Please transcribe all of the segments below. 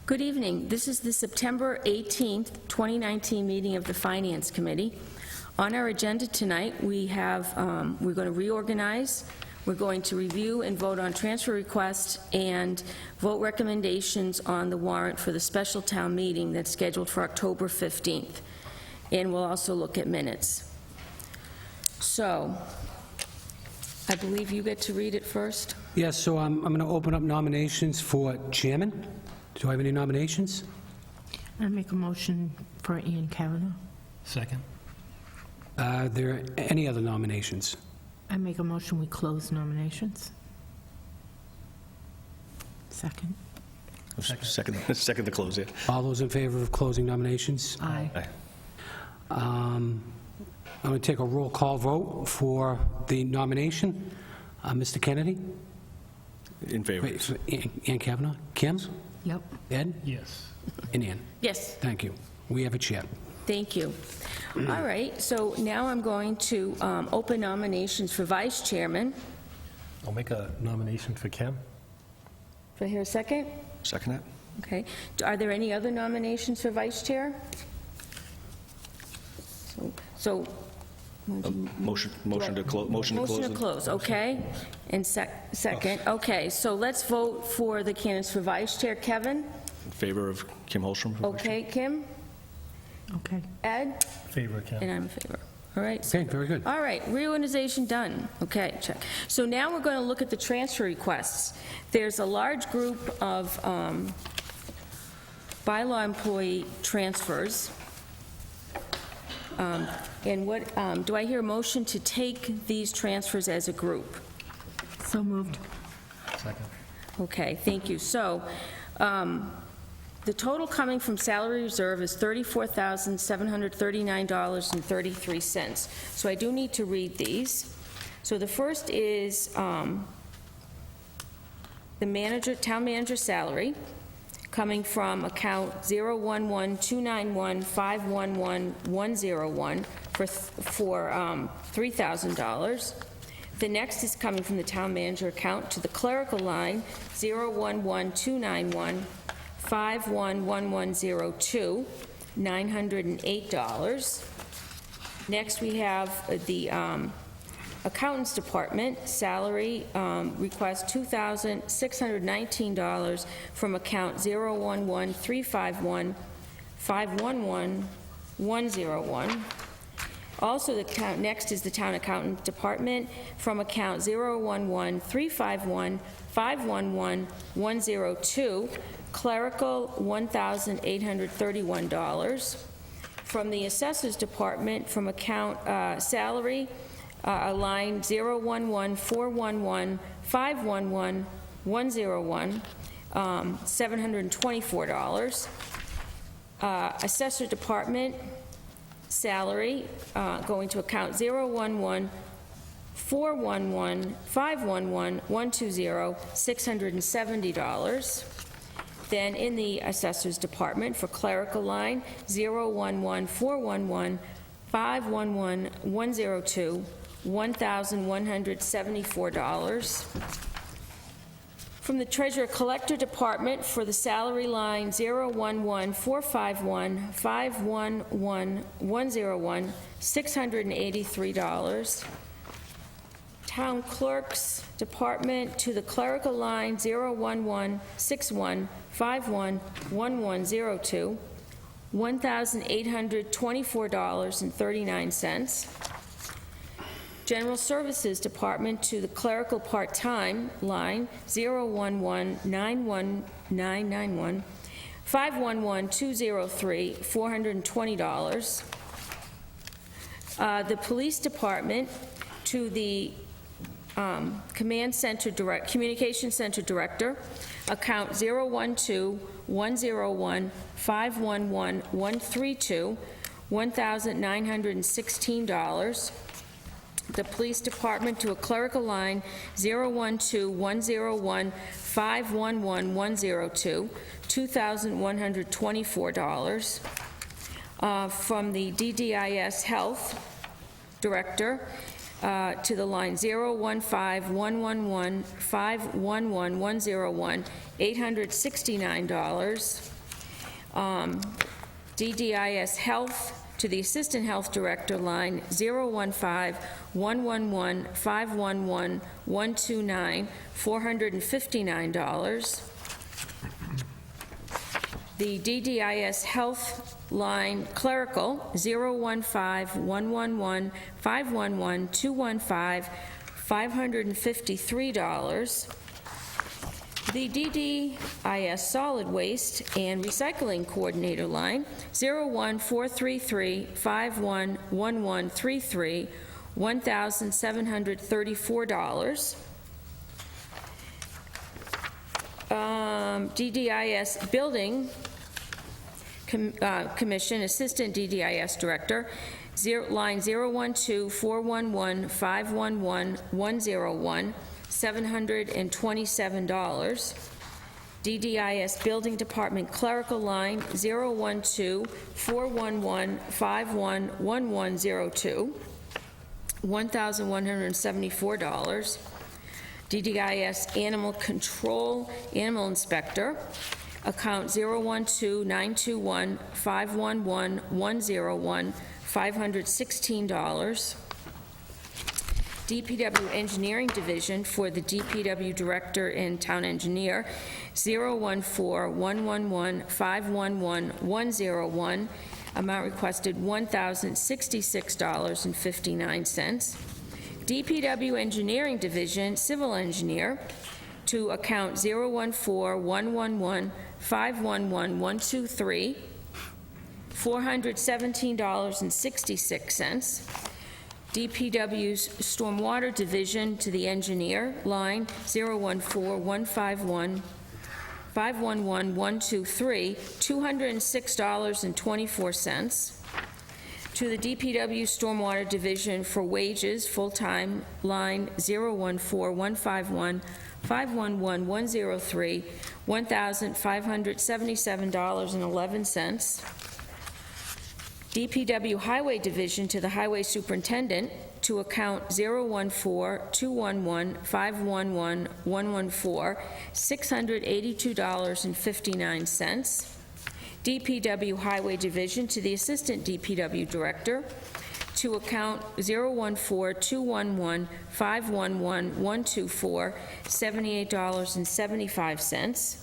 Good evening. This is the September 18th, 2019 meeting of the Finance Committee. On our agenda tonight, we have, we're going to reorganize, we're going to review and vote on transfer requests and vote recommendations on the warrant for the special town meeting that's scheduled for October 15th. And we'll also look at minutes. So, I believe you get to read it first. Yes, so I'm going to open up nominations for chairman. Do I have any nominations? I make a motion for Ian Kavanaugh. Second. Are there any other nominations? I make a motion we close nominations. Second. Second to close, yeah. All those in favor of closing nominations? Aye. I'm going to take a roll call vote for the nomination. Mr. Kennedy? In favor. Wait, so Ann Kavanaugh? Kim? Yep. Ed? Yes. And Ann? Yes. Thank you. We have a chair. Thank you. All right, so now I'm going to open nominations for vice chairman. I'll make a nomination for Kim. Do I hear a second? Second it. Okay. Are there any other nominations for vice chair? So Motion to close. Motion to close. motion to close, okay. And second, okay. So let's vote for the candidates for vice chair. Kevin? In favor of Kim Holstrom. for vice chair. Okay. Kim? Okay. Ed? Favor of Kim. And I'm in favor. All right. Okay, very good. All right, reorganization done. Okay, check. So now we're going to look at the transfer requests. There's a large group of bylaw employee transfers. And what, do I hear a motion to take these transfers as a group? So moved. Second. Okay, thank you. So, the total coming from salary reserve is $34,739.33. So I do need to read these. So the first is the town manager salary, coming from account 011-291-511-101 for $3,000. The next is coming from the town manager account to the clerical line 011-291-51102, $908. Next, we have the accountant's department salary request $2,619 from account 011-351-511-101. Also, next is the town accountant department from account 011-351-511-102, clerical $1,831. From the assessors department from account salary, line 011-411-511-101, $724. Assessor department salary, going to account 011-411-511-120, $670. Then in the assessor's department for clerical line 011-411-511-102, $1,174. From the treasurer collector department for the salary line 011-451-511-101, $683. Town clerk's department to the clerical line 011-61-51-1102, $1,824.39. General Services Department to the clerical part-time line 011-91991, 511-203, $420. The Police Department to the Communication Center Director, account 012-101-511-132, $1,916. The Police Department to a clerical line 012-101-511-102, $2,124. From the DDIS Health Director to the line 015-111-511-101, $869. DDIS Health to the Assistant Health Director, line 015-111-511-129, $459. The DDIS Health line clerical, 015-111-511-215, $553. The DDIS Solid Waste and Recycling Coordinator line, 01433-511133, $1,734. DDIS Building Commission Assistant DDIS Director, line 012-411-511-101, $727. DDIS Building Department Clerical line 012-411-511102, $1,174. DDIS Animal Control Animal Inspector, account 012-921-511-101, $516. DPW Engineering Division for the DPW Director and Town Engineer, 014-111-511-101, amount requested $1,066.59. DPW Engineering Division Civil Engineer to account 014-111-511-123, $417.66. DPW's Stormwater Division to the engineer, line 014-151-511-123, $206.24. To the DPW Stormwater Division for wages, full-time, line 014-151-511-103, $1,577.11. DPW Highway Division to the Highway Superintendent to account 014-211-511-114, $682.59. DPW Highway Division to the Assistant DPW Director to account 014-211-511-124, $78.75.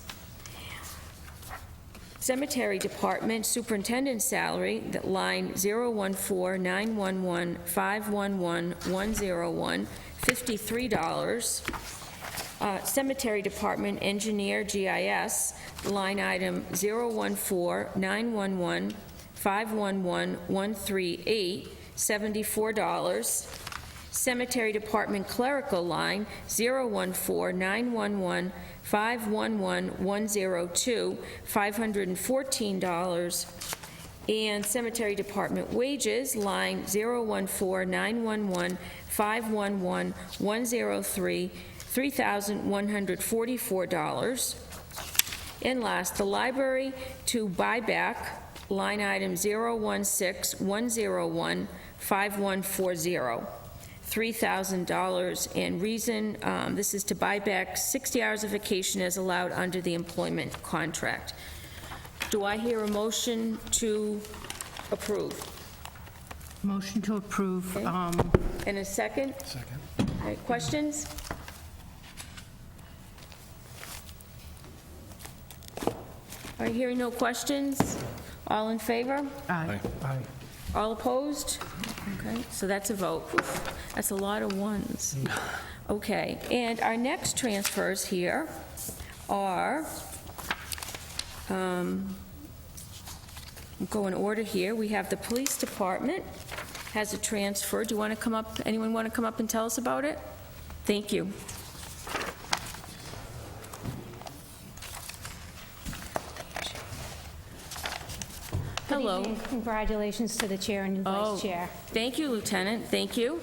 Cemetery Department Superintendent Salary, that line 014-911-511-101, $53. Cemetery Department Engineer GIS, line item 014-911-511-138, $74. Cemetery Department Clerical line 014-911-511-102, $514. And Cemetery Department wages, line 014-911-511-103, $3,144. And last, the library to buyback, line item 016-101-5140, $3,000. And reason, this is to buy back 60 hours of vacation as allowed under the employment contract. Do I hear a motion to approve? Motion to approve. And a second? Second. All right, questions? All right, hearing no questions, all in favor? Aye. All opposed? Okay, so that's a vote. Oof, that's a lot of ones. Okay, and our next transfers here are, we'll go in order here. We have the Police Department has a transfer. Do you want to come up, anyone want to come up and tell us about it? Thank you. Hello. Good evening. Congratulations to the chair and vice chair. Thank you, Lieutenant. Thank you.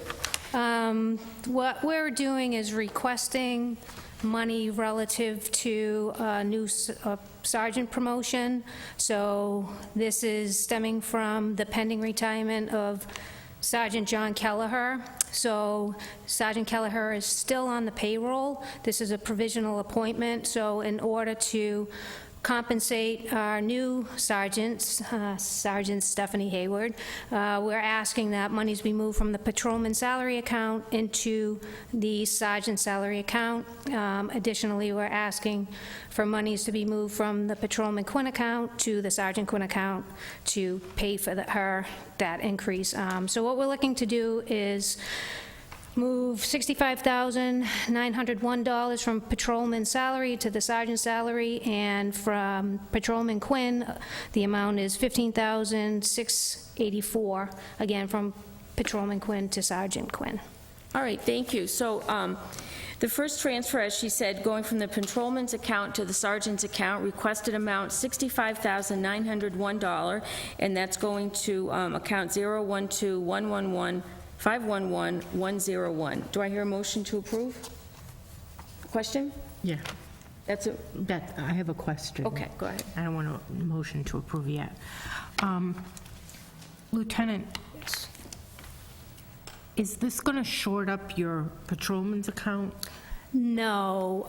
What we're doing is requesting money relative to a new sergeant promotion. So this is stemming from the pending retirement of Sergeant John Kelleher. So Sergeant Kelleher is still on the payroll. This is a provisional appointment. So in order to compensate our new sergeants, Sergeant Stephanie Hayward. We're asking that monies be moved from the patrolman salary account into the sergeant salary account. Additionally, we're asking for monies to be moved from the patrolman Quinn account to the sergeant Quinn account to pay for that increase. So what we're looking to do is move $65,901 from patrolman salary to the sergeant salary, and from patrolman Quinn, the amount is $15,684, again, from patrolman Quinn to sergeant Quinn. All right, thank you. So the first transfer, as she said, going from the patrolman's account to the sergeant's account, requested amount $65,901, and that's going to account 012-111-511-101. Do I hear a motion to approve? Question? Yeah, That's it. I have a question. Okay, go ahead. I don't want a motion to approve yet. Lieutenant, is this going to short up your patrolman's account? No,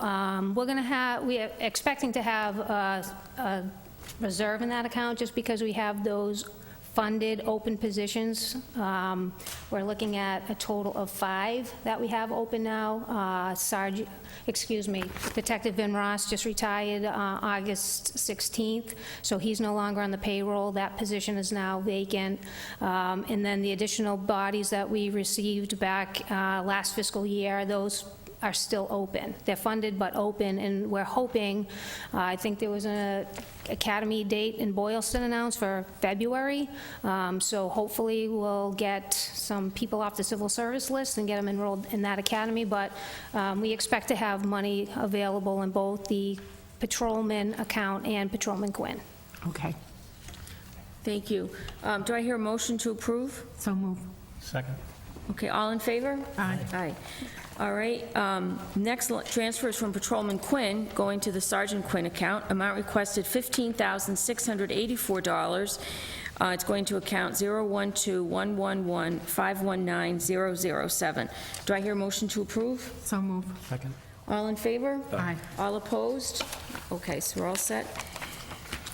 we are expecting to have a reserve in that account just because we have those funded open positions. We're looking at a total of 5 that we have open now. Detective Vin Ross just retired August 16th, so he's no longer on the payroll. That position is now vacant. And then the additional bodies that we received back last fiscal year, those are still open. They're funded but open, and we're hoping, I think there was an academy date in Boylston announced for February, so hopefully we'll get some people off the civil service list and get them enrolled in that academy, but we expect to have money available in both the patrolman account and patrolman Quinn. Okay, Thank you. Do I hear a motion to approve? so move. Second. Okay, all in favor? Aye. Aye. All right, next transfer is from Patrolman Quinn, going to the Sergeant Quinn account. Amount requested $15,684. It's going to account 012-111-519-007. Do I hear a motion to approve? So move. Second. All in favor? Aye. All opposed? Okay, so we're all set.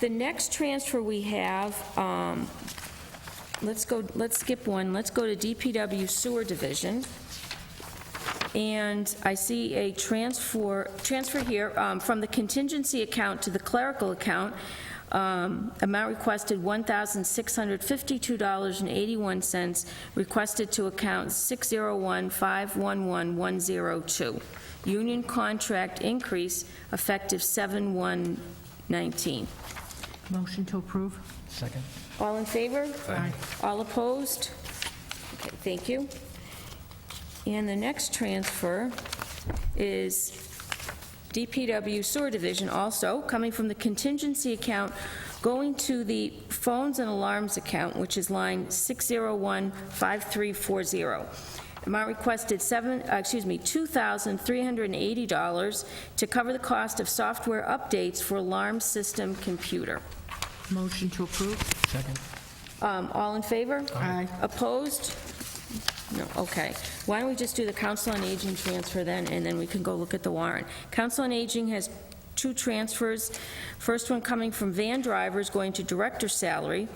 The next transfer we have, let's skip one. Let's go to DPW Sewer Division. And I see a transfer here from the contingency account to the clerical account. Amount requested $1,652.81, requested to account 601-511-102. Union contract increase effective 7/1/19. Motion to approve. Second. All in favor? Aye. All opposed? Okay, thank you. And the next transfer is DPW Sewer Division, also coming from the contingency account, going to the phones and alarms account, which is line 601-5340. Amount requested $2,380 to cover the cost of software updates for alarm system computer. Motion to approve. Second. All in favor? Aye. Opposed? No, okay. Why don't we just do the Council on Aging transfer then, and then we can go look at the warrant. Council on Aging has 2 transfers. First one coming from van drivers going to director salary,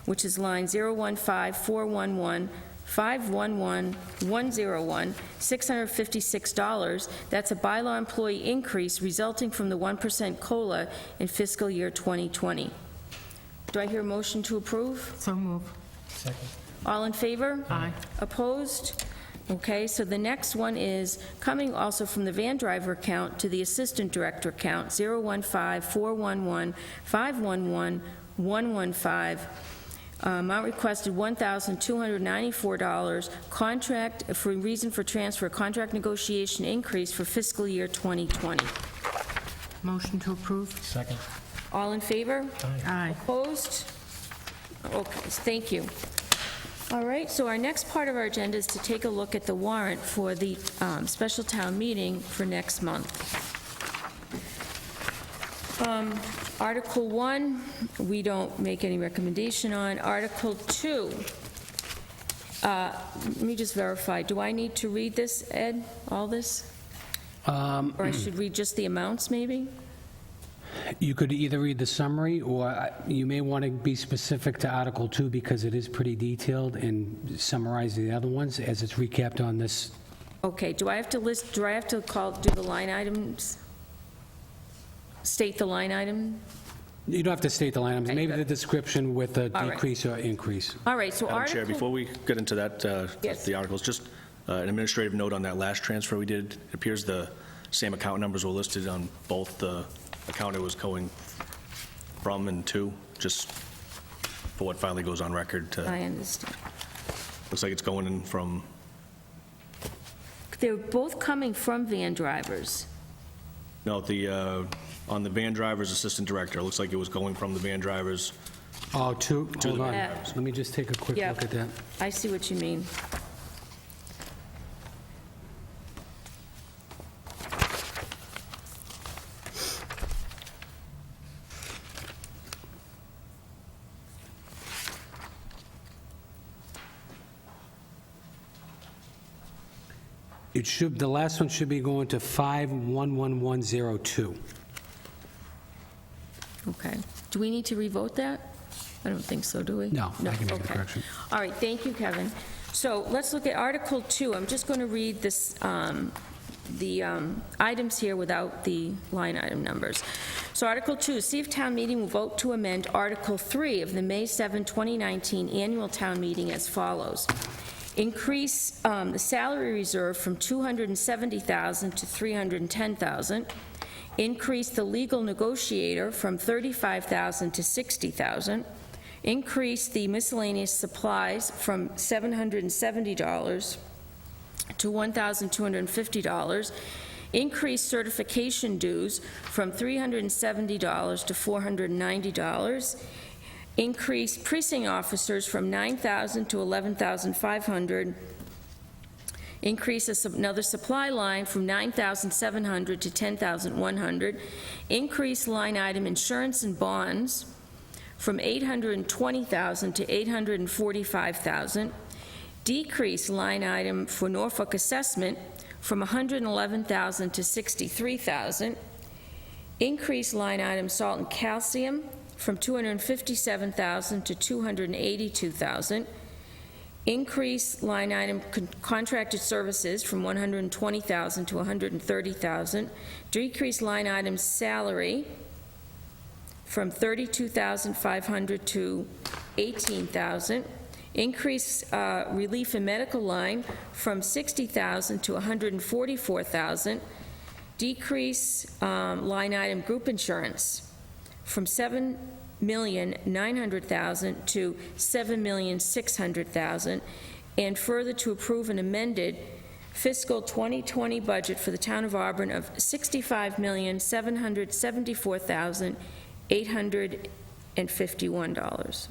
which is line 015-411-511-101, $656. That's a bylaw employee increase resulting from the 1% COLA in fiscal year 2020. Do I hear a motion to approve? So move. Second. All in favor? Aye. Opposed? Okay, so the next one is coming also from the van driver account to the assistant director account, 015-411-511-115. Amount requested $1,294. Contract, for reason for transfer, contract negotiation increase for fiscal year 2020. Motion to approve. Second. All in favor? Aye. Opposed? Okay, thank you. All right, so our next part of our agenda is to take a look at the warrant for the special town meeting for next month. Article 1, we don't make any recommendation on. Article 2, let me just verify, do I need to read this, Ed, all this? Or I should read just the amounts, maybe? You could either read the summary, or you may want to be specific to Article 2 because it is pretty detailed and summarize the other ones as it's recapped on this. Okay, do I have to do the line items? State the line item? You don't have to state the line items, Okay, maybe good. the description with a All right. decrease or increase. All right, so Madam Chair, Article... before we get into that, Yes. the articles, just an administrative note on that last transfer we did. It appears the same account numbers were listed on both the account it was going from and to, just for what finally goes on record. I understand. Looks like it's going in from, They're both coming from van drivers. no, on the van driver's assistant director, it looks like it was going from the van drivers. Oh, two, To hold the- on. Yeah. Let me just take a quick Yeah. look at that. I see what you mean. It should, the last one should be going to 511102. Okay. Do we need to revote that? I don't think so, do we? No, I can make the okay. correction. All right, thank you, Kevin. So let's look at Article 2. I'm just going to read this, the items here without the line item numbers. So Article 2, see if town meeting will vote to amend Article 3 of the May 7, 2019 annual town meeting as follows. Increase the salary reserve from $270,000 to $310,000. Increase the legal negotiator from $35,000 to $60,000. Increase the miscellaneous supplies from $770 to $1,250. Increase certification dues from $370 to $490. Increase precinct officers from 9,000 to 11,500. Increase another supply line from 9,700 to 10,100. Increase line item insurance and bonds from 820,000 to 845,000. Decrease line item for Norfolk assessment from 111,000 to 63,000. Increase line item salt and calcium from 257,000 to 282,000. Increase line item contracted services from 120,000 to 130,000. Decrease line item salary from 32,500 to 18,000. Increase relief and medical line from 60,000 to 144,000. Decrease line item group insurance from $7,900,000 to $7,600,000, and further to approve an amended fiscal 2020 budget for the town of Auburn of $65,774,851.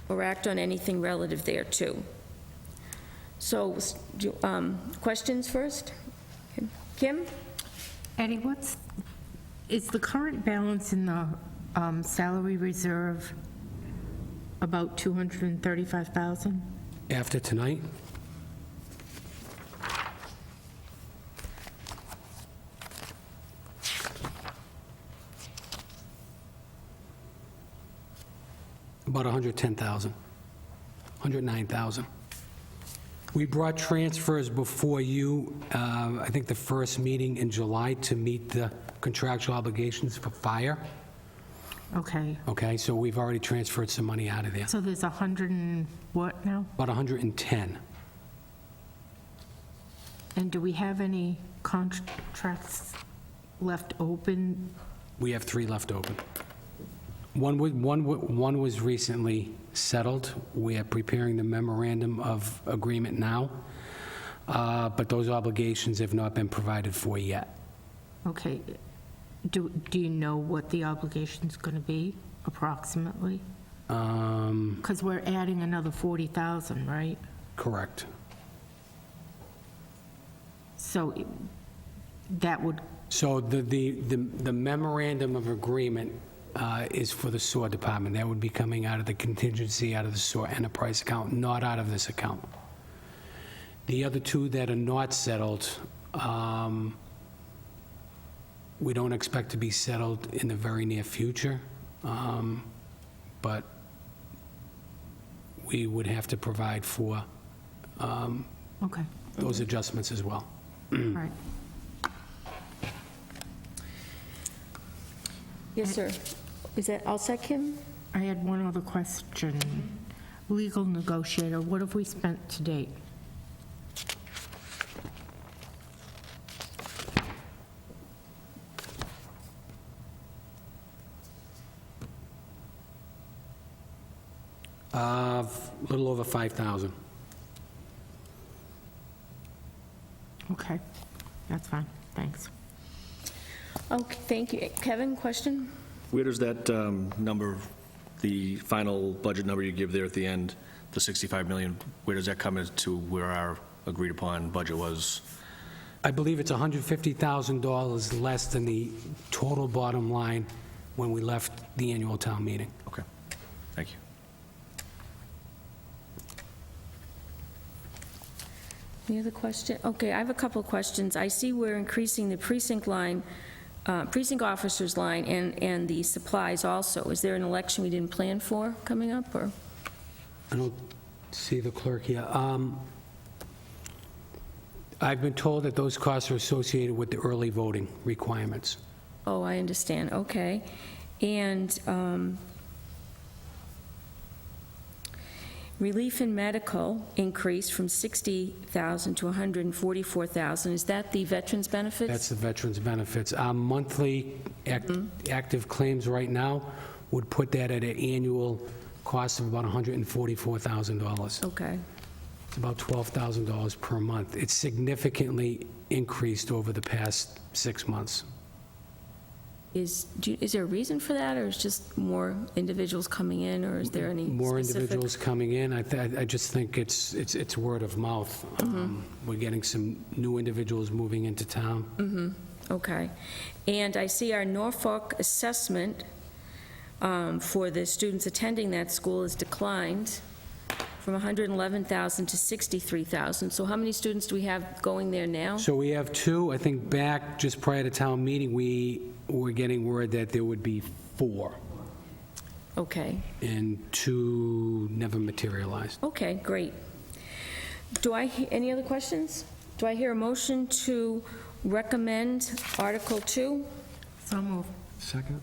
Or act on anything relative thereto. So, questions first? Kim? Eddie, is the current balance in the salary reserve about $235,000? After tonight? About 110,000, 109,000. We brought transfers before you, I think the first meeting in July, to meet the contractual obligations for fire. Okay, Okay, so we've already transferred some money out of there. so there's 100 and what now? About 110. And do we have any contracts left open? We have 3 left open. One was recently settled. We are preparing the memorandum of agreement now, but those obligations have not been provided for yet. Okay, do you know what the obligation's going to be approximately? Because we're adding another 40,000, right? Correct. So that would, So the memorandum of agreement is for the SOAR department. That would be coming out of the contingency, out of the SOAR enterprise account, not out of this account. The other 2 that are not settled, We don't expect to be settled in the very near future, but we would have to provide for Okay, those adjustments as well. all right. Yes, sir. Is that all set, Kim? I had one other question. Legal negotiator, what have we spent to date? A little over 5,000. Okay, that's fine, thanks. Okay, thank you. Kevin, question? Where does that number, the final budget number you give there at the end, the 65 million, where does that come into where our agreed-upon budget was? I believe it's $150,000 less than the total bottom line when we left the annual town meeting. Okay, thank you. Any other question? Okay, I have a couple of questions. I see we're increasing the precinct line, precinct officer's line and the supplies also. Is there an election we didn't plan for coming up, or? I don't see the clerk here. I've been told that those costs are associated with the early voting requirements. Oh, I understand, okay. And relief in medical increased from $60,000 to $144,000. Is that the veterans' benefits? That's the veterans' benefits. Our monthly active claims right now would put that at an annual cost of about $144,000. Okay, It's about $12,000 per month. It's significantly increased over the past 6 months. is there a reason for that, or is just more individuals coming in, or is there any More specific- individuals coming in. I just think it's word of mouth. We're getting some new individuals moving into town. Okay. And I see our Norfolk assessment for the students attending that school has declined from 111,000 to 63,000. So how many students do we have going there now? So we have 2. I think back just prior to town meeting, we were getting word that there would be 4, Okay. and 2 never materialized. Okay, great. Any other questions? Do I hear a motion to recommend Article 2? So moved. Second?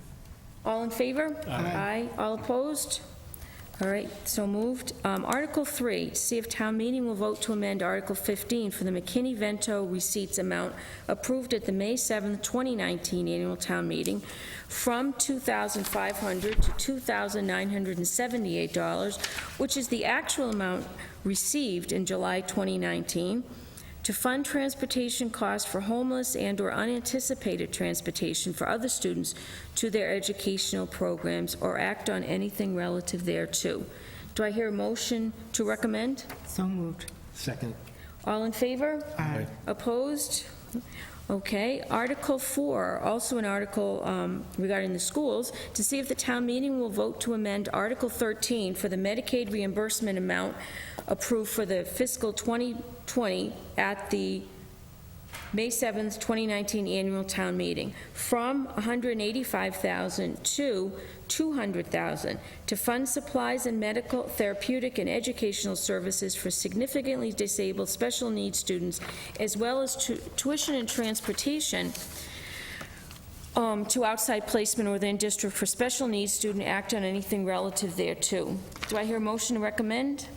All in favor? Aye. All opposed? All right, so moved. Article 3, to see if town meeting will vote to amend Article 15 for the McKinney-Vento receipts amount approved at the May 7th, 2019 annual town meeting from $2,500 to $2,978, which is the actual amount received in July 2019, to fund transportation costs for homeless and/or unanticipated transportation for other students to their educational programs, or act on anything relative thereto. Do I hear a motion to recommend? So moved. Second. All in favor? Aye. Opposed? Okay. Article 4, also an article regarding the schools, to see if the town meeting will vote to amend Article 13 for the Medicaid reimbursement amount approved for the fiscal 2020 at the May 7th, 2019 annual town meeting from $185,000 to $200,000 to fund supplies and medical, therapeutic, and educational services for significantly disabled special needs students, as well as tuition and transportation to outside placement or within district for special needs student, act on anything relative thereto. Do I hear a motion to recommend?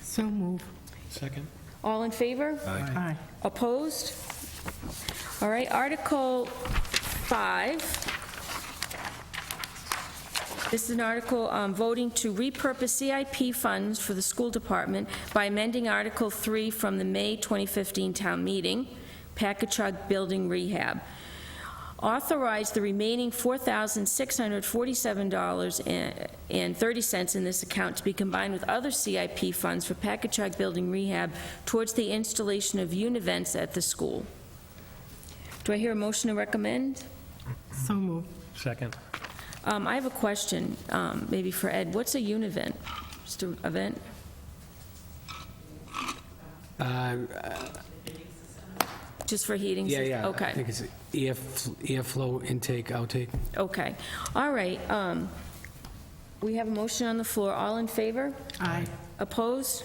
So moved. Second. All in favor? Aye. Opposed? All right, Article 5. This is an article voting to repurpose CIP funds for the school department by amending Article 3 from the May 2015 town meeting, Packagug Building Rehab. Authorize the remaining $4,647.30 in this account to be combined with other CIP funds for Packagug Building Rehab towards the installation of univents at the school. Do I hear a motion to recommend? So moved. Second. I have a question, maybe for Ed. What's a univent? Just an event? Just for heating? Yeah, system? yeah. I Okay, think it's airflow intake, outtake. okay. All right. We have a motion on the floor. All in favor? Aye. Opposed?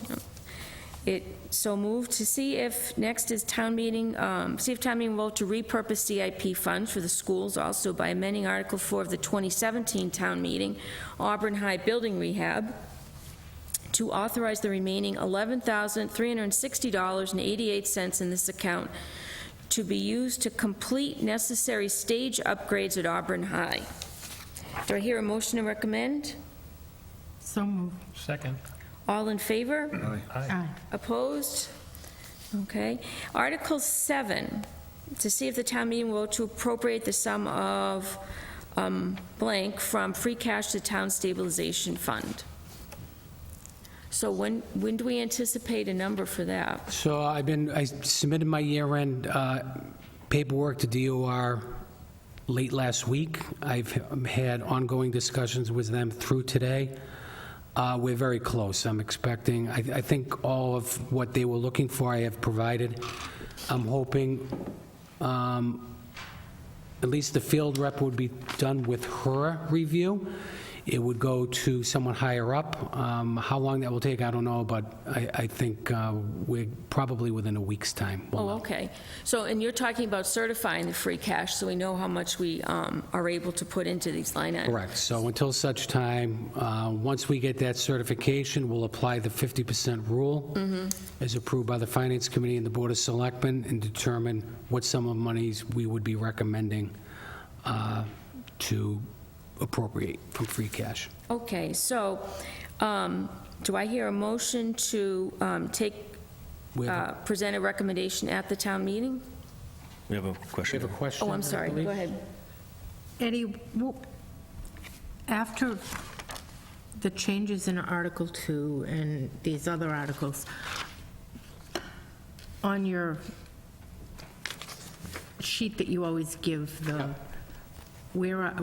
It so moved. To see if, next is town meeting, see if town meeting will vote to repurpose CIP funds for the schools also by amending Article 4 of the 2017 town meeting, Auburn High Building Rehab, to authorize the remaining $11,360.88 in this account to be used to complete necessary stage upgrades at Auburn High. Do I hear a motion to recommend? So moved. Second. All in favor? Aye. Opposed? Okay. Article 7, to see if the town meeting will vote to appropriate the sum of blank from free cash to town stabilization fund. So when do we anticipate a number for that? So I submitted my year-end paperwork to DOR late last week. I've had ongoing discussions with them through today. We're very close. I'm expecting, I think all of what they were looking for I have provided. I'm hoping at least the field rep would be done with her review. It would go to someone higher up. How long that will take, I don't know, but I think we're probably within a week's time. We'll Oh, know. okay. So, and you're talking about certifying the free cash, so we know how much we are able to put into these line items? Correct. So until such time, once we get that certification, we'll apply the 50% rule as approved by the Finance Committee and the Board of Selectmen and determine what sum of monies we would be recommending to appropriate from free cash. Okay, so do I hear a motion to present a recommendation at the town meeting? We have a We question. have a question? Oh, I'm sorry, I believe? go ahead. Eddie, after the changes in Article 2 and these other articles, on your sheet that you always give where are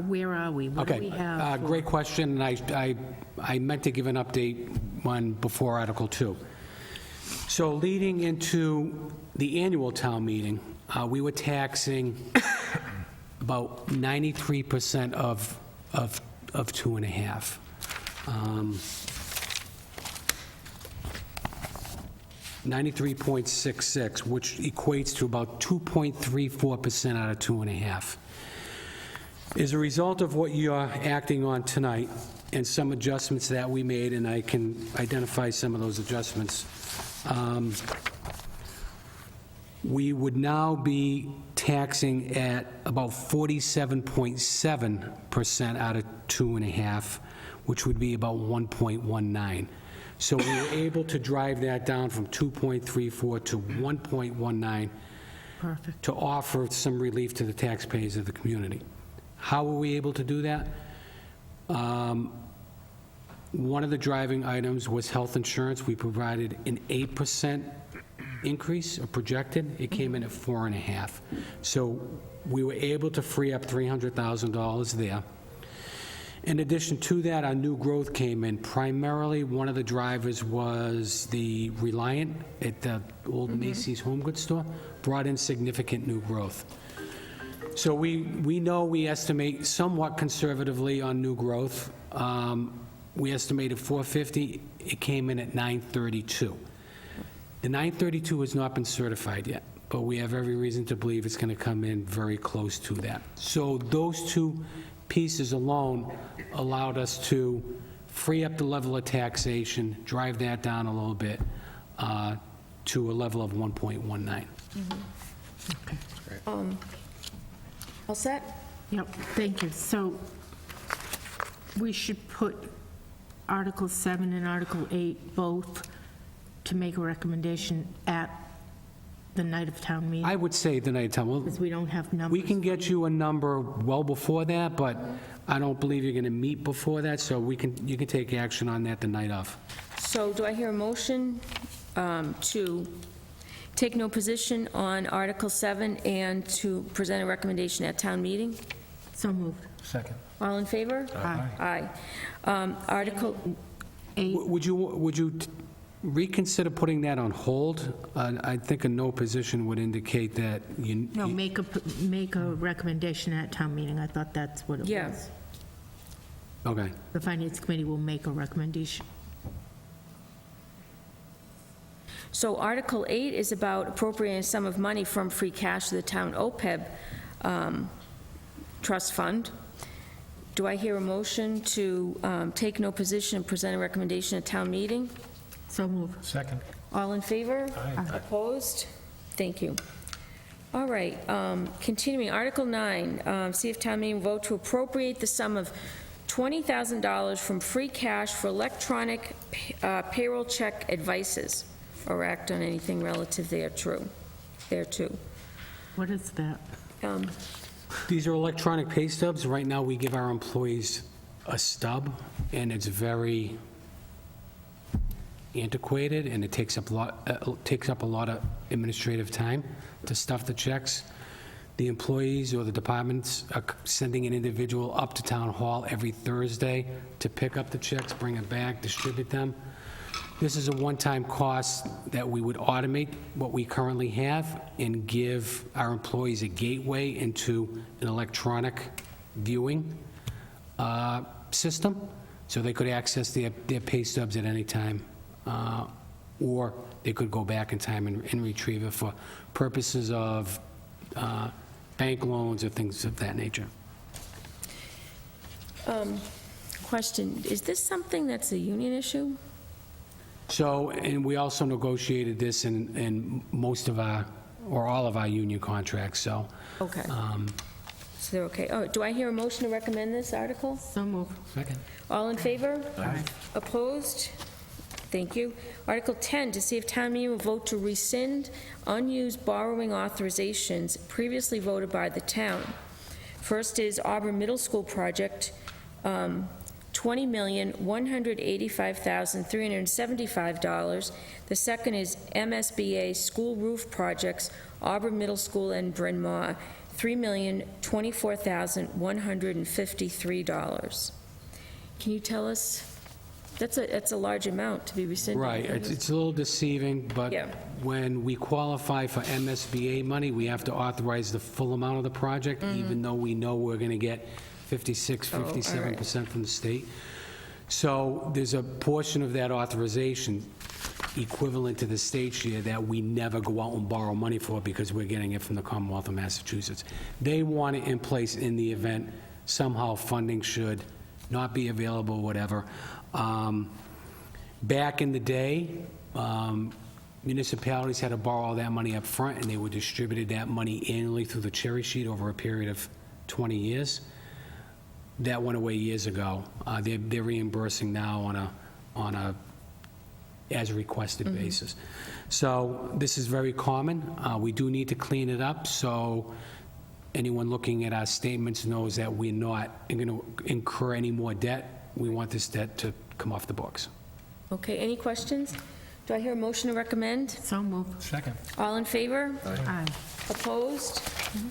we? What do we Okay, have? for- great question, and I meant to give an update one before Article 2. So leading into the annual town meeting, we were taxing about 93% of 2.5. 93.66, which equates to about 2.34% out of 2.5. As a result of what you're acting on tonight and some adjustments that we made, and I can identify some of those adjustments, we would now be taxing at about 47.7% out of 2.5, which would be about 1.19. So we were able to drive that down from 2.34 to 1.19 Perfect. to offer some relief to the taxpayers of the community. How were we able to do that? One of the driving items was health insurance. We provided an 8% increase, or projected. It came in at 4.5. So we were able to free up $300,000 there. In addition to that, our new growth came in. Primarily, one of the drivers was the Reliant at the old Macy's Home Goods store, brought in significant new growth. So we know we estimate somewhat conservatively on new growth. We estimated 450, it came in at 932. The 932 has not been certified yet, but we have every reason to believe it's going to come in very close to that. So those two pieces alone allowed us to free up the level of taxation, drive that down a little bit to a level of 1.19. All set? Yep, thank you. So we should put Article 7 and Article 8 both to make a recommendation at the night of town meeting? I would say the night of time, Because we don't have numbers. we can get you a number well before that, but I don't believe you're going to meet before that, so you can take action on that the night of. So do I hear a motion to take no position on Article 7 and to present a recommendation at town meeting? So moved. Second. All in favor? Aye. Aye. Article, Eight, Would you reconsider putting that on hold. I think a no position would indicate that you... No, make a recommendation at town meeting. I thought that's what it Yeah. was. Okay. The Finance Committee will make a recommendation. So Article 8 is about appropriating a sum of money from free cash to the town OPEB trust fund. Do I hear a motion to take no position and present a recommendation at town meeting? So moved. Second. All in favor? Aye. Opposed? Thank you. All right, continuing, Article 9, see if town meeting will vote to appropriate the sum of $20,000 from free cash for electronic payroll check advices, or act on anything relative thereto. What is that? These are electronic pay stubs. Right now, we give our employees a stub, and it's very antiquated, and it takes up a lot of administrative time to stuff the checks. The employees or the departments are sending an individual up to town hall every Thursday to pick up the checks, bring it back, distribute them. This is a one-time cost that we would automate what we currently have and give our employees a gateway into an electronic viewing system, so they could access their pay stubs at any time, or they could go back in time and retrieve it for purposes of bank loans or things of that nature. Question, is this something that's a union issue? So, and we also negotiated this in most of our, or all of our union contracts, so. Okay. So they're okay. Oh, do I hear a motion to recommend this article? So moved. Second. All in favor? Aye. Opposed? Thank you. Article 10, to see if town meeting will vote to rescind unused borrowing authorizations previously voted by the town. First is Auburn Middle School project, $20,185,375. The second is MSBA school roof projects, Auburn Middle School and Bryn Mawr, $3,024,153. Can you tell us? That's a large amount to be rescinded. Right, it's a little deceiving, but Yeah. when we qualify for MSBA money, we have to authorize the full amount of the project, even though we know we're going to get 56, 57% from the state. So there's a portion of that authorization equivalent to the state share that we never go out and borrow money for because we're getting it from the Commonwealth of Massachusetts. They want it in place in the event somehow funding should not be available, whatever. Back in the day, municipalities had to borrow all that money up front, and they would distribute that money annually through the cherry sheet over a period of 20 years. That went away years ago. They're reimbursing now on a as requested basis. So this is very common. We do need to clean it up, so anyone looking at our statements knows that we're not going to incur any more debt. We want this debt to come off the books. Okay, any questions? Do I hear a motion to recommend? So moved. Second. All in favor? Aye. Opposed?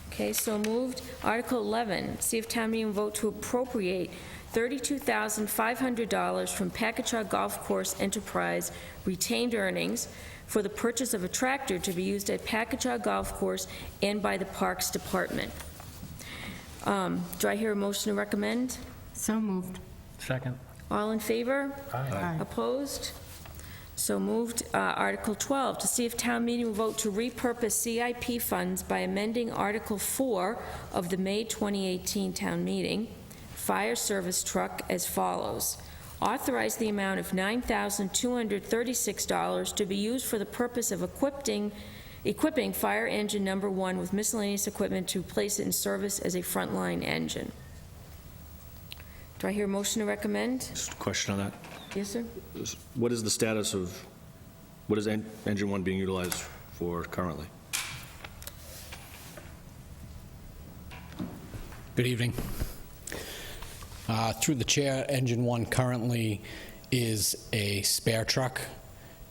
Okay, so moved. Article 11, see if town meeting will vote to appropriate $32,500 from Packagug Golf Course Enterprise retained earnings for the purchase of a tractor to be used at Packagug Golf Course and by the Parks Department. Do I hear a motion to recommend? So moved. Second. All in favor? Aye. Opposed? So moved. Article 12, to see if town meeting will vote to repurpose CIP funds by amending Article 4 of the May 2018 town meeting, fire service truck, as follows. Authorize the amount of $9,236 to be used for the purpose of equipping fire engine number 1 with miscellaneous equipment to place it in service as a frontline engine. Do I hear a motion to recommend? Just a question on that. Yes, sir? What is the status of, what is engine 1 being utilized for currently? Good evening. Through the chair, Engine 1 currently is a spare truck,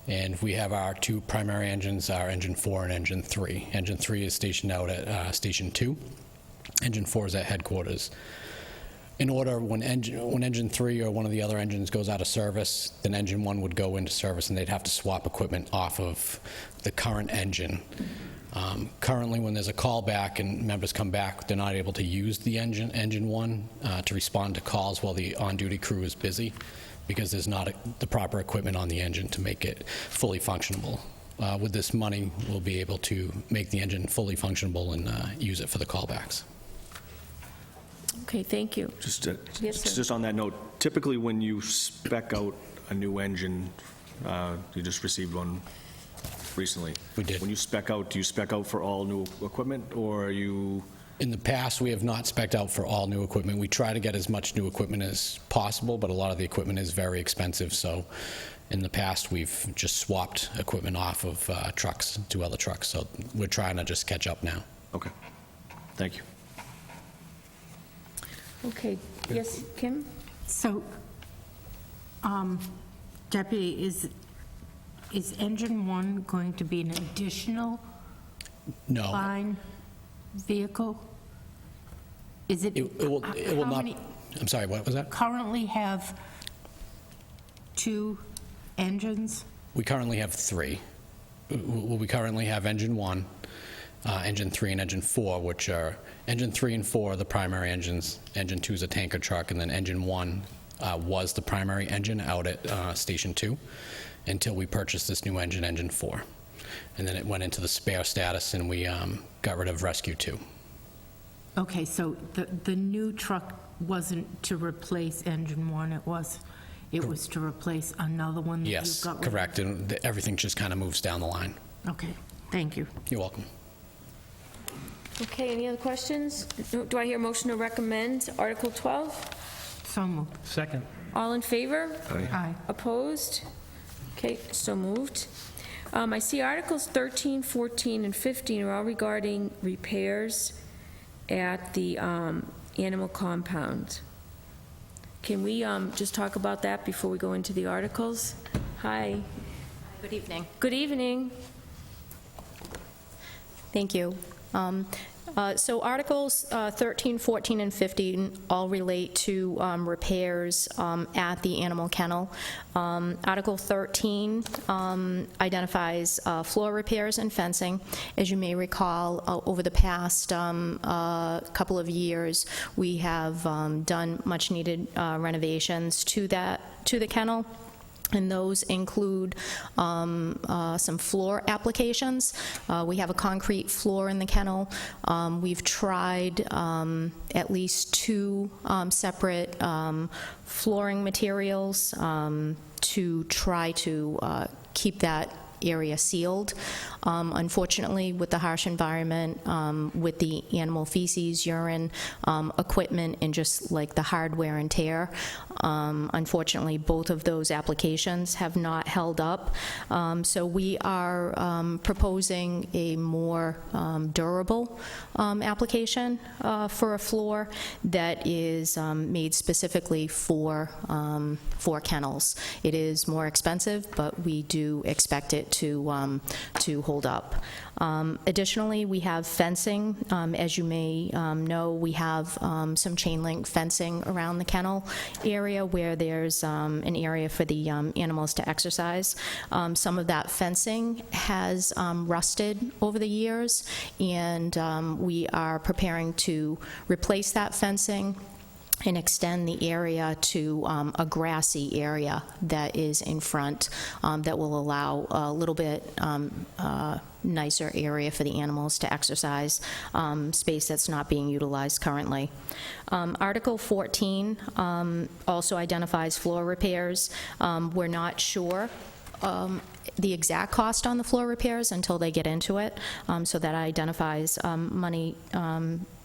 and we have our two primary engines, our Engine 4 and Engine 3. Engine 3 is stationed out at Station 2. Engine 4 is at headquarters. In order, when engine 3 or one of the other engines goes out of service, then engine 1 would go into service, and they'd have to swap equipment off of the current engine. Currently, when there's a callback and members come back, they're not able to use the engine 1 to respond to calls while the on-duty crew is busy, because there's not the proper equipment on the engine to make it fully functionable. With this money, we'll be able to make the engine fully functionable and use it for the callbacks. Okay, thank you. Yes, sir. Just on that note, typically when you spec out a new engine, you just received one recently. We did. When you spec out, do you spec out for all new equipment, or are you? In the past, we have not spec'd out for all new equipment. We try to get as much new equipment as possible, but a lot of the equipment is very expensive, so in the past, we've just swapped equipment off of trucks to other trucks, so we're trying to just catch up now. Okay, thank you. Okay, yes, Kim? So, Deputy, is engine 1 going to be an additional No, line vehicle? Is it? it will how not, many I'm sorry, what was that? currently have 2 engines? We currently have 3. We currently have engine 1, engine 3, and engine 4, which are, engine 3 and 4 are the primary engines, engine 2 is a tanker truck, and then engine 1 was the primary engine out at Station 2 until we purchased this new engine, engine 4. And then it went into the spare status, and we got rid of Rescue 2. Okay, so the new truck wasn't to replace engine 1, it was to replace another one that you Yes, got rid of? correct, and everything just kind of moves down the line. Okay, thank you. You're welcome. Okay, any other questions? Do I hear a motion to recommend Article 12? So moved. Second. All in favor? Aye. Opposed? Okay, so moved. I see Articles 13, 14, and 15 are all regarding repairs at the animal compound. Can we just talk about that before we go into the articles? Hi. Good evening. Good evening. Thank you. So Articles 13, 14, and 15 all relate to repairs at the animal kennel. Article 13 identifies floor repairs and fencing. As you may recall, over the past couple of years, we have done much-needed renovations to the kennel. And those include some floor applications. We have a concrete floor in the kennel. We've tried at least 2 separate flooring materials to try to keep that area sealed. Unfortunately, with the harsh environment, with the animal feces, urine, equipment, and just like the hardware and tear, unfortunately, both of those applications have not held up. So we are proposing a more durable application for a floor that is made specifically for kennels. It is more expensive, but we do expect it to hold up. Additionally, we have fencing. As you may know, we have some chain link fencing around the kennel area where there's an area for the animals to exercise. Some of that fencing has rusted over the years, and we are preparing to replace that fencing and extend the area to a grassy area that is in front that will allow a little bit nicer area for the animals to exercise, space that's not being utilized currently. Article 14 also identifies floor repairs. We're not sure the exact cost on the floor repairs until they get into it, so that identifies money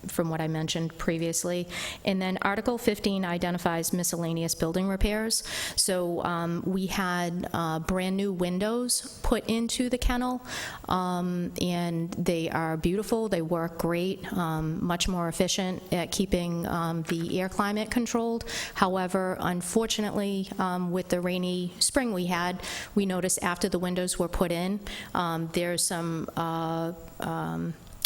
from what I mentioned previously. And then Article 15 identifies miscellaneous building repairs. So we had brand-new windows put into the kennel, and they are beautiful, they work great, much more efficient at keeping the air climate controlled. However, unfortunately, with the rainy spring we had, we noticed after the windows were put in, there's some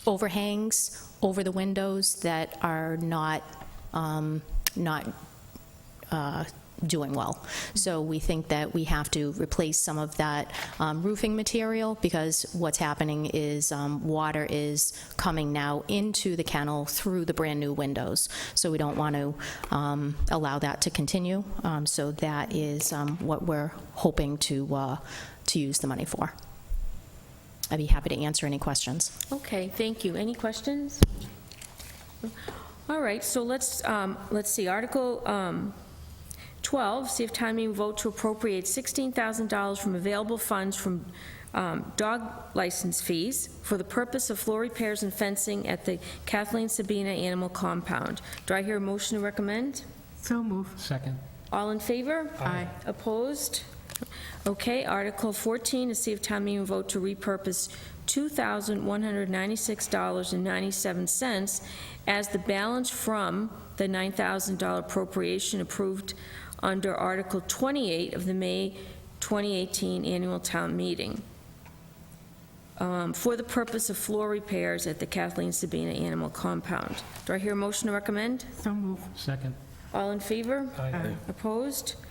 overhangs over the windows that are not not doing well. So we think that we have to replace some of that roofing material, because what's happening is water is coming now into the kennel through the brand-new windows. So we don't want to allow that to continue. So that is what we're hoping to use the money for. I'd be happy to answer any questions. Okay, thank you. Any questions? All right, so let's see, Article 12, see if town meeting will vote to appropriate $16,000 from available funds from dog license fees for the purpose of floor repairs and fencing at the Kathleen Sabina Animal Compound. Do I hear a motion to recommend? So move. Second. All in favor? Aye. Opposed? Okay, Article 14, to see if town meeting will vote to repurpose $2,196.97 as the balance from the $9,000 appropriation approved under Article 28 of the May 2018 annual town meeting for the purpose of floor repairs at the Kathleen Sabina Animal Compound. Do I hear a motion to recommend? So move. Second. All in favor? Aye. Opposed? All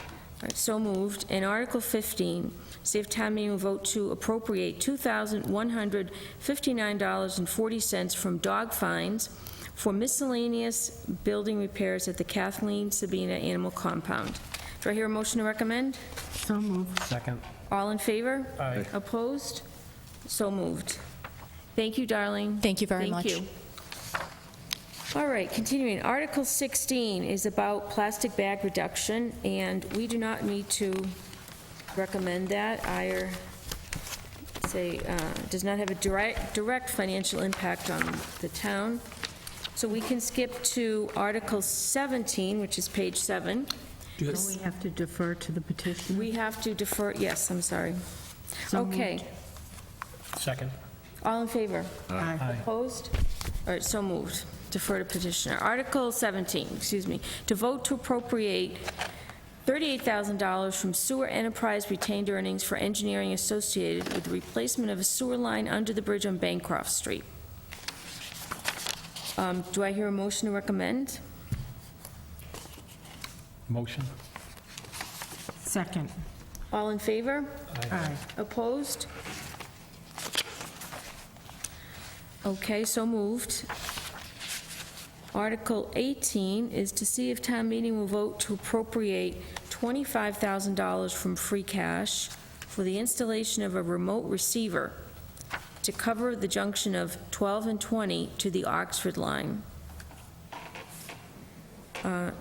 right, so moved. And Article 15, see if town meeting will vote to appropriate $2,159.40 from dog fines for miscellaneous building repairs at the Kathleen Sabina Animal Compound. Do I hear a motion to recommend? So move. Second. All in favor? Aye. Opposed? So moved. Thank you, darling. Thank you very much. Thank you. All right, continuing. Article 16 is about plastic bag reduction, and we do not need to recommend that. Does not have a direct financial impact on the town. So we can skip to Article 17, which is page 7. Don't we have to defer to the petition? We have to defer, yes, I'm sorry. So Okay. moved. Second. All in favor? Aye. Opposed? All right, so moved. Defer to petitioner. Article 17, to vote to appropriate $38,000 from sewer enterprise retained earnings for engineering associated with the replacement of a sewer line under the bridge on Bancroft Street. Do I hear a motion to recommend? Motion. Second. All in favor? Aye. Opposed? Okay, so moved. Article 18 is to see if town meeting will vote to appropriate $25,000 from free cash for the installation of a remote receiver to cover the junction of 12 and 20 to the Oxford line.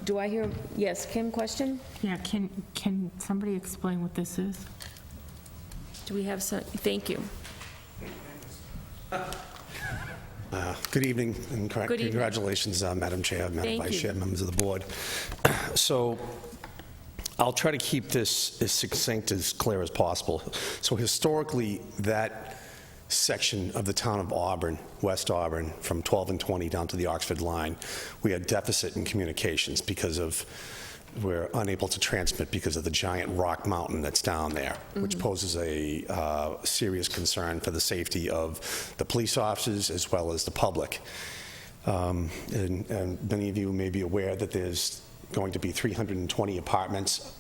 Do I hear, yes, Kim, question? Yeah, can somebody explain what this is? Do we have some, thank you. Good evening, and Good evening. congratulations, Madam Chair, Madam Thank Vice you. Chair, members of the board. So I'll try to keep this as succinct, as clear as possible. So historically, that section of the town of Auburn, West Auburn, from 12 and 20 down to the Oxford line, we had deficit in communications because of, we're unable to transmit because of the giant rock mountain that's down there, which poses a serious concern for the safety of the police officers as well as the public. And many of you may be aware that there's going to be 320 apartments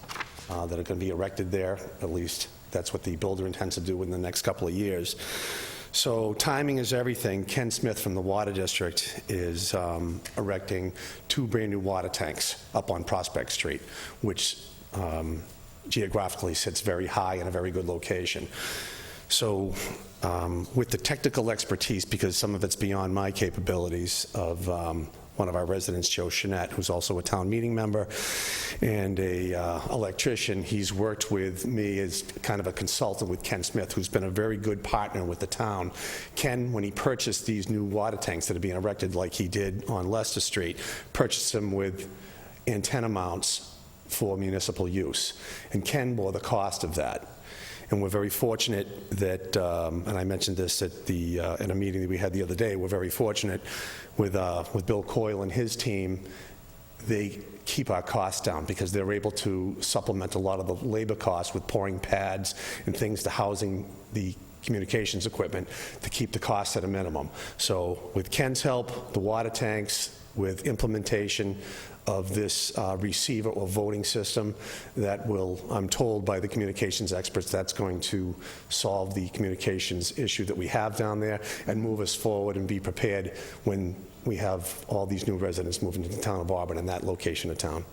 that are going to be erected there. At least that's what the builder intends to do in the next couple of years. So timing is everything. Ken Smith from the Water District is erecting 2 brand-new water tanks up on Prospect Street, which geographically sits very high in a very good location. So with the technical expertise, because some of it's beyond my capabilities, of one of our residents, Joe Chanette, who's also a town meeting member, and a electrician. He's worked with me as kind of a consultant with Ken Smith, who's been a very good partner with the town. Ken, when he purchased these new water tanks that are being erected like he did on Leicester Street, purchased them with antenna mounts for municipal use. And Ken bore the cost of that. And we're very fortunate that, and I mentioned this at the in a meeting that we had the other day, we're very fortunate with Bill Coyle and his team. They keep our costs down because they're able to supplement a lot of the labor costs with pouring pads and things to housing the communications equipment to keep the costs at a minimum. So with Ken's help, the water tanks, with implementation of this receiver or voting system that will, I'm told by the communications experts, that's going to solve the communications issue that we have down there and move us forward and be prepared when we have all these new residents moving to the town of Auburn and that location of town.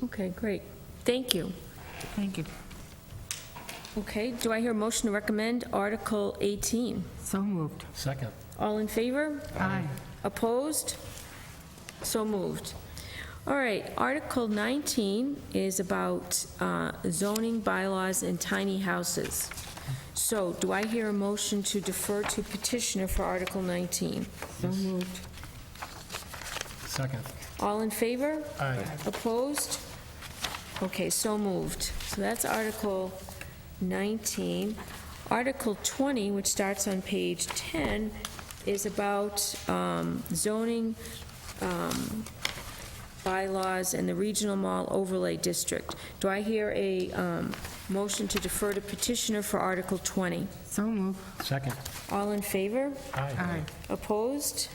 Okay, great. Thank you. Thank you. Okay, do I hear a motion to recommend Article 18? So moved. Second. All in favor? Aye. Opposed? So moved. All right, Article 19 is about zoning bylaws and tiny houses. So do I hear a motion to defer to petitioner for Article 19? So moved. Second. All in favor? Aye. Opposed? Okay, so moved. So that's Article 19. Article 20, which starts on page 10, is about zoning bylaws and the Regional Mall Overlay District. Do I hear a motion to defer to petitioner for Article 20? So moved. Second. All in favor? Aye. Opposed?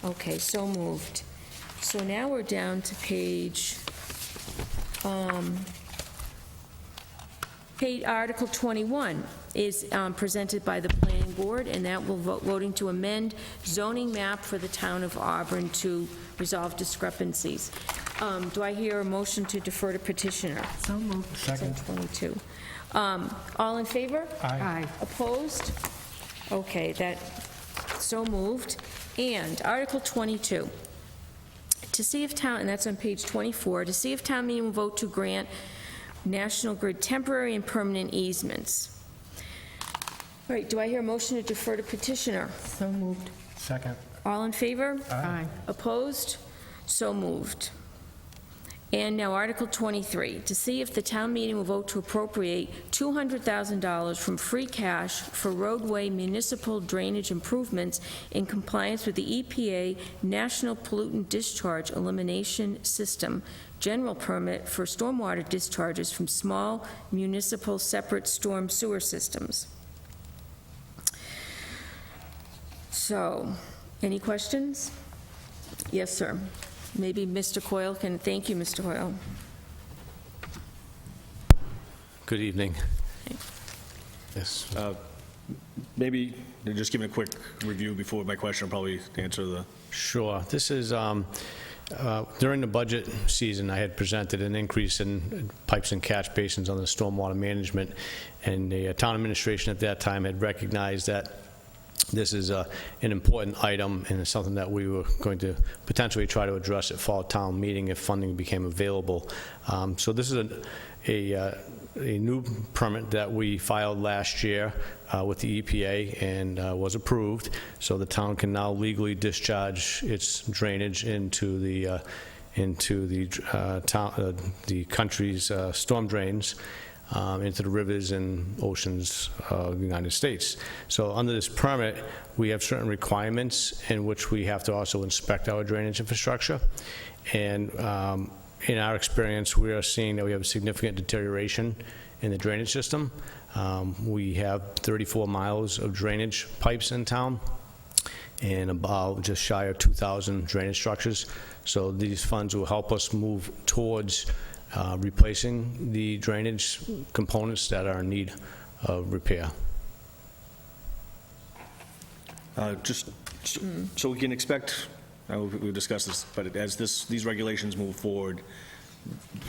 Okay, so moved. So now we're down to page Article 21 is presented by the planning board, and that will voting to amend zoning map for the town of Auburn to resolve discrepancies. Do I hear a motion to defer to petitioner? So moved. Second. 22. All in favor? Aye. Opposed? Okay, that, so moved. And Article 22, to see if town, and that's on page 24, to see if town meeting will vote to grant National Grid temporary and permanent easements. All right, do I hear a motion to defer to petitioner? So moved. Second. All in favor? Aye. Opposed? So moved. And now Article 23, to see if the town meeting will vote to appropriate $200,000 from free cash for roadway municipal drainage improvements in compliance with the EPA National Pollutant Discharge Elimination System general permit for stormwater discharges from small municipal separate storm sewer systems. So, any questions? Yes, sir. Maybe Mr. Coyle can, thank you, Mr. Coyle. Good evening. Yes. Maybe just give me a quick review before my question, I'll probably answer the... Sure. This is, during the budget season, I had presented an increase in pipes and catch basins on the stormwater management, and the town administration at that time had recognized that this is an important item, and it's something that we were going to potentially try to address at fall town meeting if funding became available. So this is a new permit that we filed last year with the EPA and was approved. So the town can now legally discharge its drainage into the country's storm drains. Into the rivers and oceans of the United States. So under this permit, we have certain requirements in which we have to also inspect our drainage infrastructure. And in our experience, we are seeing that we have significant deterioration in the drainage system. We have 34 miles of drainage pipes in town and about just shy of 2,000 drainage structures. So these funds will help us move towards replacing the drainage components that are in need of repair. Just so we can expect, we'll discuss this, but as these regulations move forward,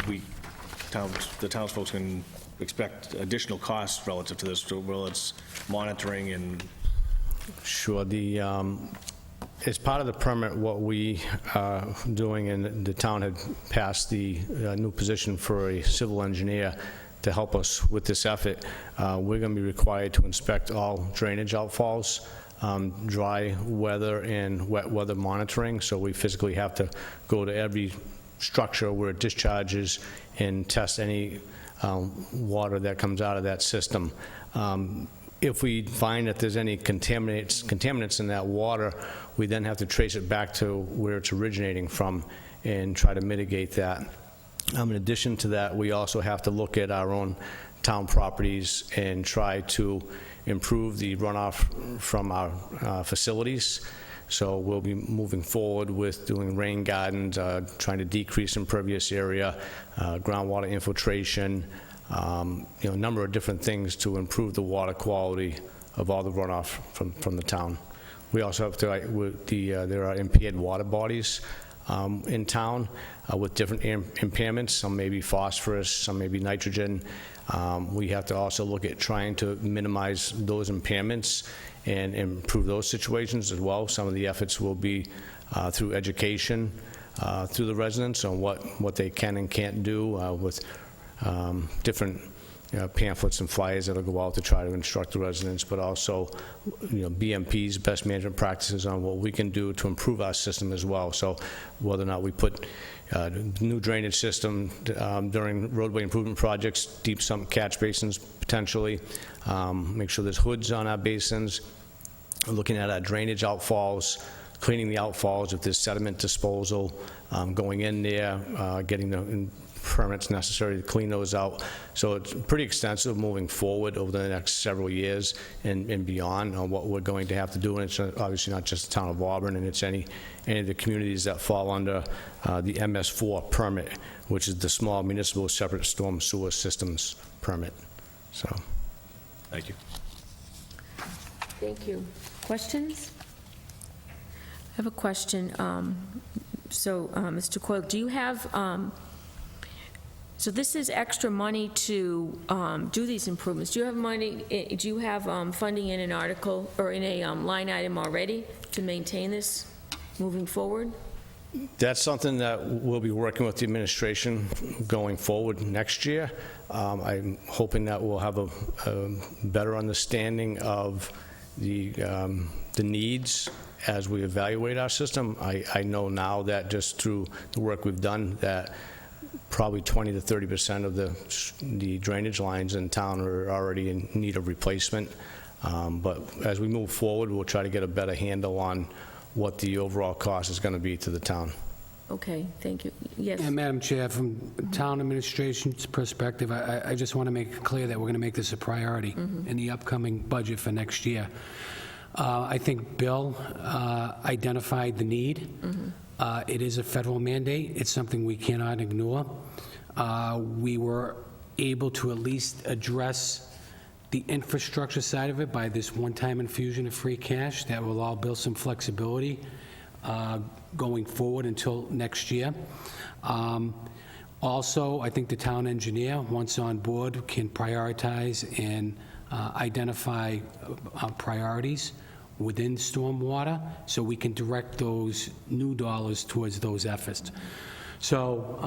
the townsfolk can expect additional costs relative to this, whether it's monitoring and... Sure. As part of the permit, what we are doing, and the town had passed the new position for a civil engineer to help us with this effort, we're going to be required to inspect all drainage outfalls, dry weather and wet weather monitoring. So we physically have to go to every structure where it discharges and test any water that comes out of that system. If we find that there's any contaminants in that water, we then have to trace it back to where it's originating from and try to mitigate that. In addition to that, we also have to look at our own town properties and try to improve the runoff from our facilities. So we'll be moving forward with doing rain gardens, trying to decrease impervious area, groundwater infiltration, a number of different things to improve the water quality of all the runoff from the town. We also have to, there are impaired water bodies in town with different impairments. Some may be phosphorus, some may be nitrogen. We have to also look at trying to minimize those impairments and improve those situations as well. Some of the efforts will be through education through the residents on what they can and can't do with different pamphlets and flyers that'll go out to try to instruct the residents, but also, BMP's, best management practices, on what we can do to improve our system as well. So whether or not we put new drainage system during roadway improvement projects, deep sump catch basins potentially, make sure there's hoods on our basins, looking at our drainage outfalls, cleaning the outfalls if there's sediment disposal, going in there, getting the permits necessary to clean those out. So it's pretty extensive moving forward over the next several years and beyond on what we're going to have to do. And it's obviously not just the town of Auburn, and it's any of the communities that fall under the MS4 permit, which is the Small Municipal Separate Storm Sewer Systems permit. So, Thank you. Thank you. Questions? I have a question. Mr. Coyle, do you have, so this is extra money to do these improvements. Do you have money, do you have funding in an article or in a line item already to maintain this moving forward? that's something that we'll be working with the administration going forward next year. I'm hoping that we'll have a better understanding of the needs as we evaluate our system. I know now that just through the work we've done that probably 20 to 30% of the drainage lines in town are already in need of replacement. But as we move forward, we'll try to get a better handle on what the overall cost is going to be to the town. Okay, thank you. Yes. And Madam Chair, from town administration's perspective, I just want to make it clear that we're going to make this a priority in the upcoming budget for next year. I think Bill identified the need. It is a federal mandate. It's something we cannot ignore. We were able to at least address the infrastructure side of it by this one-time infusion of free cash that will allow Bill some flexibility going forward until next year. Also, I think the town engineer, once on board, can prioritize and identify priorities within stormwater, so we can direct those new dollars towards those efforts. So,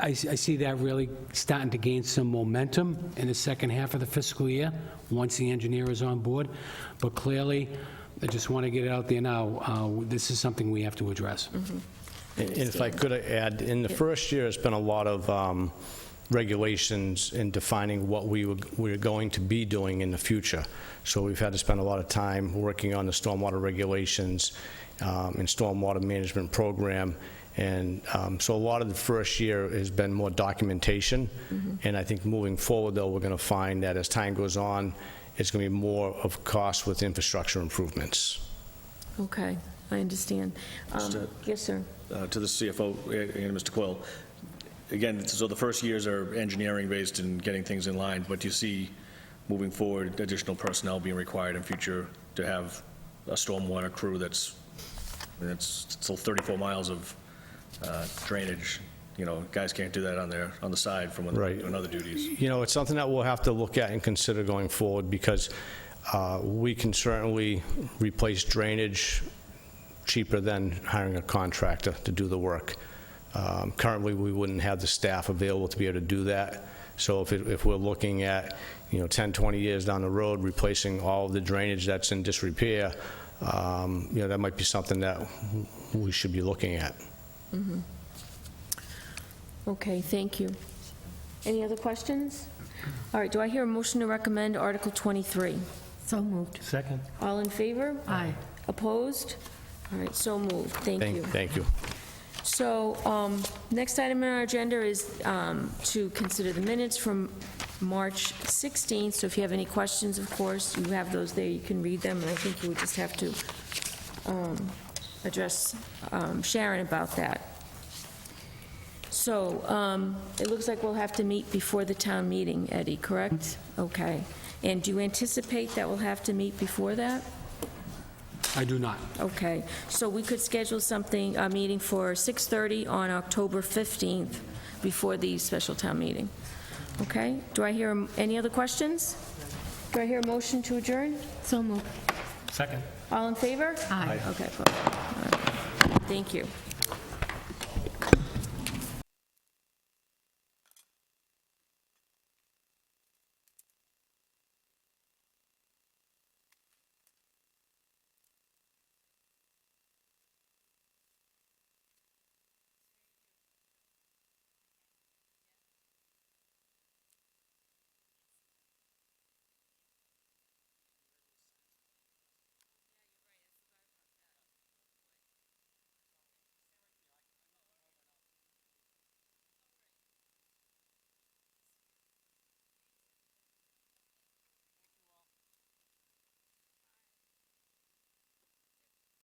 I see that really starting to gain some momentum in the second half of the fiscal year, once the engineer is on board. But clearly, I just want to get it out there now, this is something we have to address. And if I could add, in the first year, it's been a lot of regulations in defining what we're going to be doing in the future. So we've had to spend a lot of time working on the stormwater regulations and stormwater management program. And so a lot of the first year has been more documentation. And I think moving forward, though, we're going to find that as time goes on, it's going to be more of cost with infrastructure improvements. Okay, I understand. Yes, sir. To the CFO and Mr. Quill, again, so the first years are engineering-based and getting things in line, but do you see moving forward additional personnel being required in future to have a stormwater crew that's still 34 miles of drainage? Guys can't do that on the side from when they're doing other duties. It's something that we'll have to look at and consider going forward, because we can certainly replace drainage cheaper than hiring a contractor to do the work. Currently, we wouldn't have the staff available to be able to do that. So if we're looking at 10, 20 years down the road, replacing all of the drainage that's in disrepair, that might be something that we should be looking at. Okay, thank you. Any other questions? All right, do I hear a motion to recommend Article 23? So moved. Second. All in favor? Aye. Opposed? All right, so moved. Thank you. Thank you. So, next item on our agenda is to consider the minutes from March 16th. So if you have any questions, of course, you have those there, you can read them, and I think you would just have to address Sharon about that. So it looks like we'll have to meet before the town meeting, Eddie, correct? Okay. And do you anticipate that we'll have to meet before that? I do not. Okay. So we could schedule something, a meeting for 6:30 on October 15th before the special town meeting. Okay? Do I hear any other questions? Do I hear a motion to adjourn? So moved. Second. All in favor? Aye. Okay. All right. Thank you.